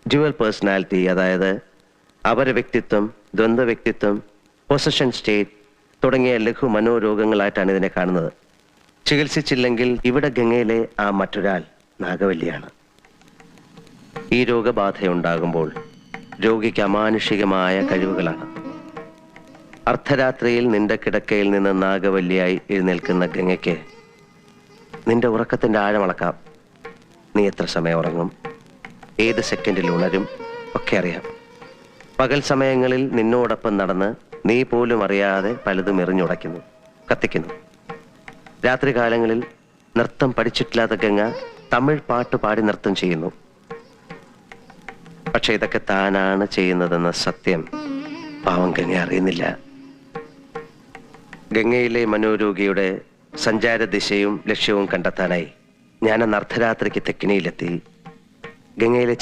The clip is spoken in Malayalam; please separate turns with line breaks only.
ഡ്യുവൽ പേഴ്സണാലിറ്റി, അതായത് അപര വ്യക്തിത്വം, ദ്വന്ദ്വ വ്യക്തിത്വം, പൊസഷൻ സ്റ്റേറ്റ് തുടങ്ങിയ ലഘു മനോരോഗങ്ങളായിട്ടാണ് ഇതിനെ കാണുന്നത്. ചികിത്സിച്ചില്ലെങ്കിൽ ഇവിടെ ഗംഗയിലെ ആ മറ്റൊരാൾ നാഗവല്ലിയാണ്. ഈ രോഗബാധയുണ്ടാകുമ്പോൾ രോഗിക്ക് അമാനുഷികമായ കഴിവുകളാണ്. അർദ്ധരാത്രിയിൽ നിന്റെ കിടക്കയിൽ നിന്ന് നാഗവല്ലിയായി എഴുന്നേൽക്കുന്ന ഗംഗയ്ക്ക് നിന്റെ ഉറക്കത്തിന്റെ ആഴമളക്കാം. നീ എത്ര സമയം ഉറങ്ങും, ഏത് സെക്കൻഡിൽ ഉണരും ഒക്കെ അറിയാം. പകൽ സമയങ്ങളിൽ നിന്നോടൊപ്പം നടന്ന് നീ പോലും അറിയാതെ പലതും എറിഞ്ഞുടയ്ക്കുന്നു, കത്തിക്കുന്നു. രാത്രി കാലങ്ങളിൽ നൃത്തം പഠിച്ചിട്ടില്ലാത്ത ഗംഗ തമിഴ് പാട്ട് പാടി നൃത്തം ചെയ്യുന്നു. പക്ഷെ ഇതൊക്കെ താനാണ് ചെയ്യുന്നതെന്ന സത്യം പാവം ഗംഗ അറിയുന്നില്ല. ഗംഗയിലെ മനോരോഗിയുടെ സഞ്ചാര ദിശയും ലക്ഷ്യവും കണ്ടെത്താനായി ഞാൻ അന്ന് അർദ്ധരാത്രിക്ക് തെക്കിനിയിലെത്തി. ഗംഗയിലെ